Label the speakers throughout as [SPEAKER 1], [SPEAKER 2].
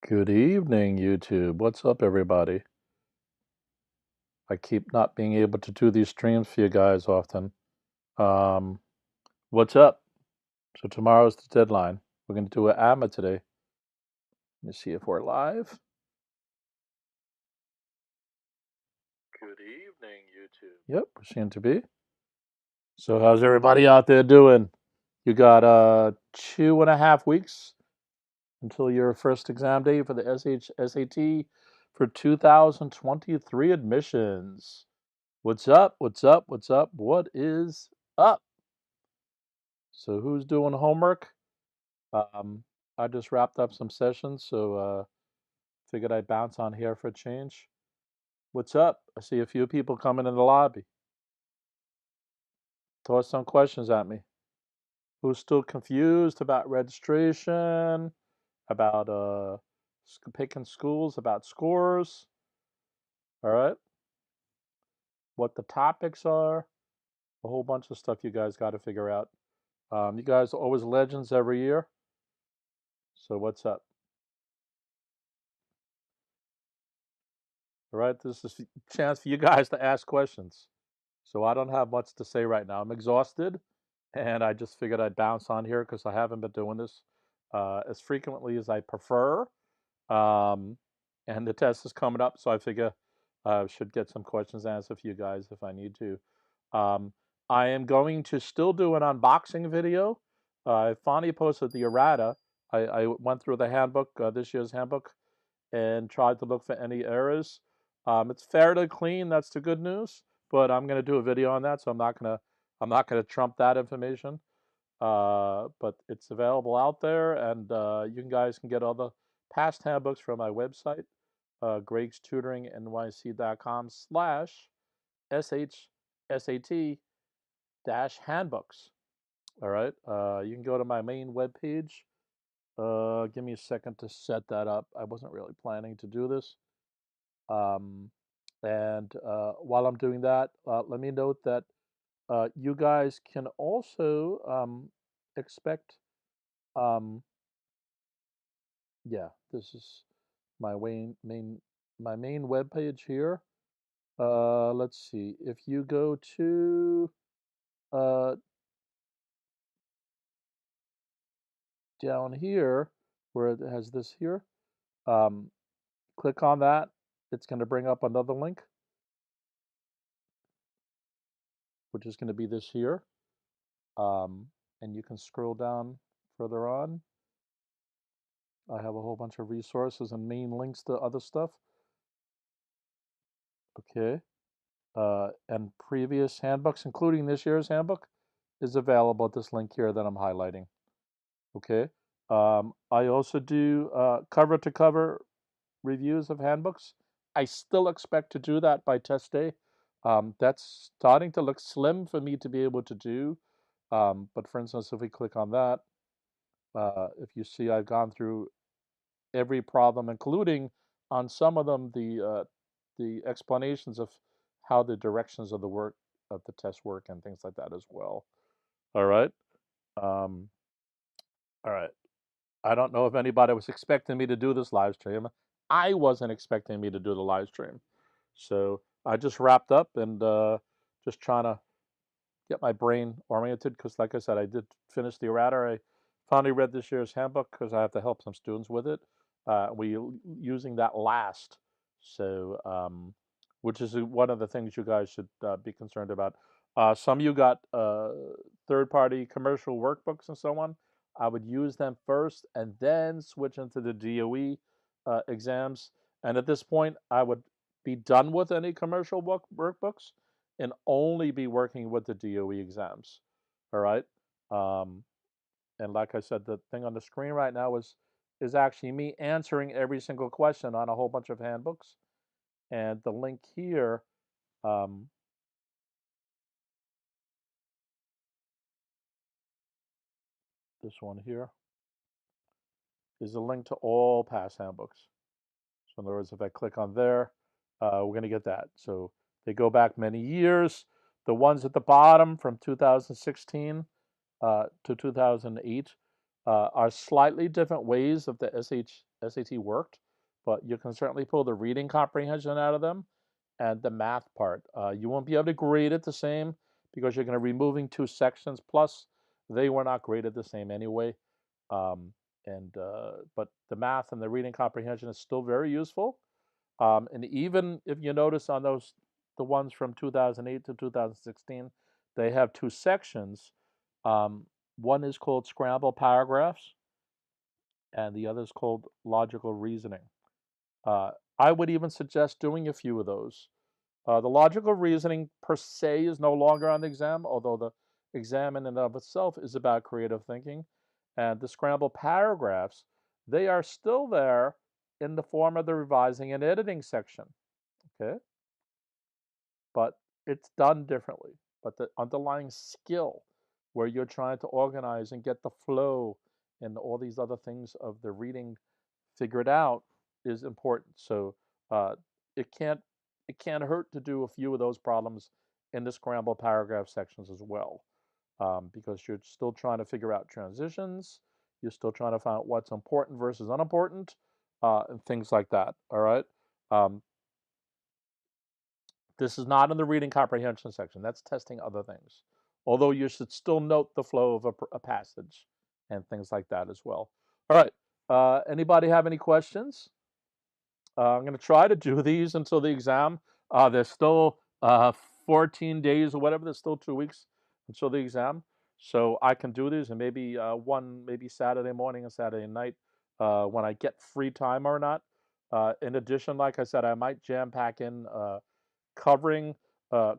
[SPEAKER 1] Good evening, YouTube. What's up, everybody? I keep not being able to do these streams for you guys often. What's up? So tomorrow's the deadline. We're going to do an AMA today. Let me see if we're live. Good evening, YouTube. Yep, we seem to be. So how's everybody out there doing? You got 2.5 weeks until your first exam day for the SHSAT for 2023 admissions. What's up? What's up? What's up? What is up? So who's doing homework? I just wrapped up some sessions, so figured I'd bounce on here for a change. What's up? I see a few people coming in the lobby. Toss some questions at me. Who's still confused about registration, about picking schools, about scores? All right. What the topics are? A whole bunch of stuff you guys got to figure out. You guys are always legends every year. So what's up? All right, this is a chance for you guys to ask questions. So I don't have much to say right now. I'm exhausted, and I just figured I'd bounce on here because I haven't been doing this as frequently as I prefer. And the test is coming up, so I figure I should get some questions answered for you guys if I need to. I am going to still do an unboxing video. I finally posted the errata. I went through the handbook, this year's handbook, and tried to look for any errors. It's fairly clean. That's the good news. But I'm going to do a video on that, so I'm not gonna trump that information. But it's available out there, and you guys can get all the past handbooks from my website, GregsTutoringNYC.com/SHSAT-handbooks. All right. You can go to my main webpage. Give me a second to set that up. I wasn't really planning to do this. And while I'm doing that, let me note that you guys can also expect, yeah, this is my main web page here. Let's see. If you go to down here where it has this here, click on that. It's going to bring up another link, which is going to be this here. And you can scroll down further on. I have a whole bunch of resources and main links to other stuff. Okay. And previous handbooks, including this year's handbook, is available at this link here that I'm highlighting. Okay. I also do cover-to-cover reviews of handbooks. I still expect to do that by test day. That's starting to look slim for me to be able to do. But for instance, if we click on that, if you see I've gone through every problem, including on some of them the explanations of how the directions of the work of the test work and things like that as well. All right. All right. I don't know if anybody was expecting me to do this live stream. I wasn't expecting me to do the live stream. So I just wrapped up and just trying to get my brain oriented because, like I said, I did finish the errata. I finally read this year's handbook because I have to help some students with it. We using that last, so which is one of the things you guys should be concerned about. Some of you got third-party commercial workbooks and so on. I would use them first and then switch into the DOE exams. And at this point, I would be done with any commercial workbooks and only be working with the DOE exams. All right. And like I said, the thing on the screen right now is actually me answering every single question on a whole bunch of handbooks. And the link here, this one here, is a link to all past handbooks. So in other words, if I click on there, we're going to get that. So they go back many years. The ones at the bottom from 2016 to 2008 are slightly different ways of the SAT worked, but you can certainly pull the reading comprehension out of them and the math part. You won't be able to grade it the same because you're going to be removing 2 sections. Plus, they were not graded the same anyway. But the math and the reading comprehension is still very useful. And even if you notice on those, the ones from 2008 to 2016, they have 2 sections. One is called scramble paragraphs, and the other is called logical reasoning. I would even suggest doing a few of those. The logical reasoning per se is no longer on the exam, although the exam in and of itself is about creative thinking. And the scramble paragraphs, they are still there in the form of the revising and editing section, okay? But it's done differently. But the underlying skill where you're trying to organize and get the flow and all these other things of the reading figured out is important. So uh, it can't hurt to do a few of those problems in the scramble paragraph sections as well, because you're still trying to figure out transitions. You're still trying to find out what's important versus unimportant, and things like that. All right. Um, this is not in the reading comprehension section. That's testing other things. Although you should still note the flow of a passage and things like that as well. All right. Anybody have any questions? I'm going to try to do these until the exam. There's still 14 days or whatever. There's still 2 weeks until the exam. So I can do these, and maybe one, maybe Saturday morning and Saturday night when I get free time or not. In addition, like I said, I might jam pack in covering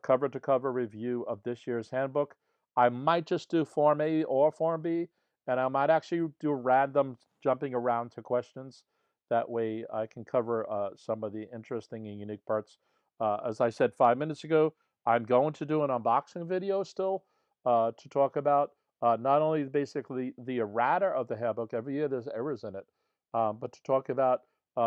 [SPEAKER 1] cover to cover review of this year's handbook. I might just do Form A or Form B, and I might actually do random jumping around to questions. That way I can cover some of the interesting and unique parts. As I said 5 minutes ago, I'm going to do an unboxing video still to talk about not only basically the errata of the handbook, every year there's errors in it, but to talk about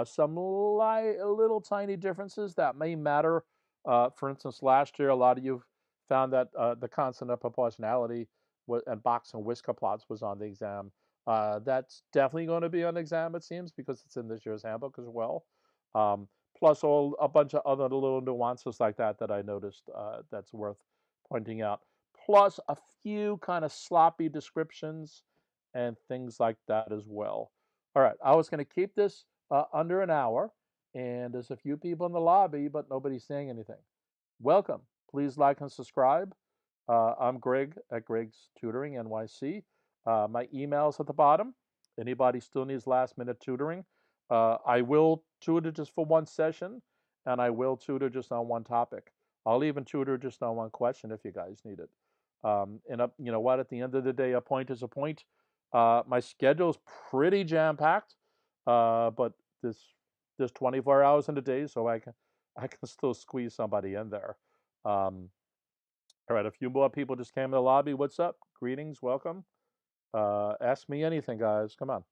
[SPEAKER 1] some little tiny differences that may matter. For instance, last year, a lot of you found that the constant of proportionality and Box and Whisker plots was on the exam. That's definitely going to be on the exam, it seems, because it's in this year's handbook as well. Plus a bunch of other little nuances like that that I noticed that's worth pointing out. Plus a few kind of sloppy descriptions and things like that as well. All right, I was going to keep this under an hour, and there's a few people in the lobby, but nobody's saying anything. Welcome. Please like and subscribe. I'm Greg at Greg's Tutoring NYC. My email's at the bottom. Anybody still needs last minute tutoring, I will tutor just for one session, and I will tutor just on one topic. I'll even tutor just on one question if you guys need it. You know what? At the end of the day, a point is a point. My schedule is pretty jam packed, but there's 24 hours in a day, so I can still squeeze somebody in there. All right, a few more people just came in the lobby. What's up? Greetings, welcome. Ask me anything, guys. Come on.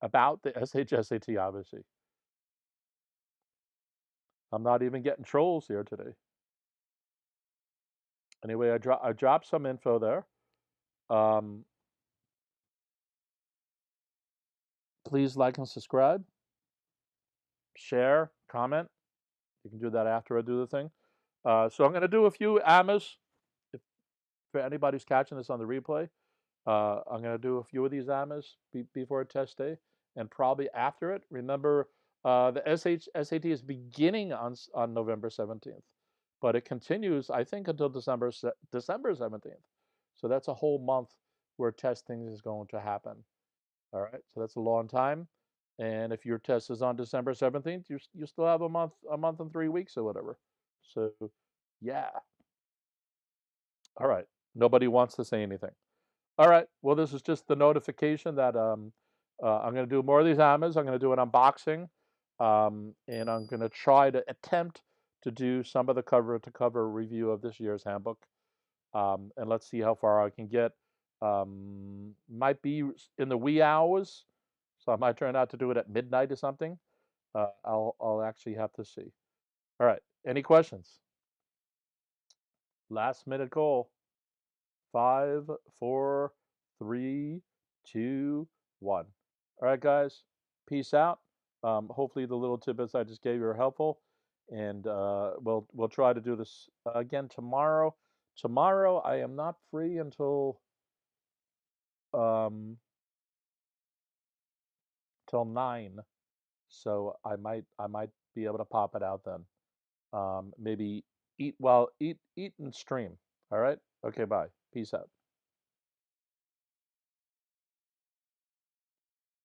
[SPEAKER 1] About the SHSAT, obviously. I'm not even getting trolls here today. Anyway, I dropped some info there. Please like and subscribe. Share, comment. You can do that after I do the thing. So I'm going to do a few AMAs. If for anybody who's catching this on the replay, I'm going to do a few of these AMAs before test day and probably after it. Remember, the SAT is beginning on November 17th, but it continues, I think, until December 17th. So that's a whole month where testing is going to happen. All right, so that's a long time. And if your test is on December 17th, you still have a month and 3 weeks or whatever. So, yeah. All right. Nobody wants to say anything. All right. Well, this is just the notification that I'm going to do more of these AMAs. I'm going to do an unboxing, and I'm going to try to attempt to do some of the cover-to-cover review of this year's handbook, and let's see how far I can get. Might be in the wee hours, so I might turn out to do it at midnight or something. I'll actually have to see. All right. Any questions? Last minute call. 5, 4, 3, 2, 1. All right, guys. Peace out. Hopefully the little tidbits I just gave you are helpful, and we'll try to do this again tomorrow. Tomorrow I am not free until um, till 9, so I might be able to pop it out then. Maybe eat and stream. All right. Okay. Bye. Peace out.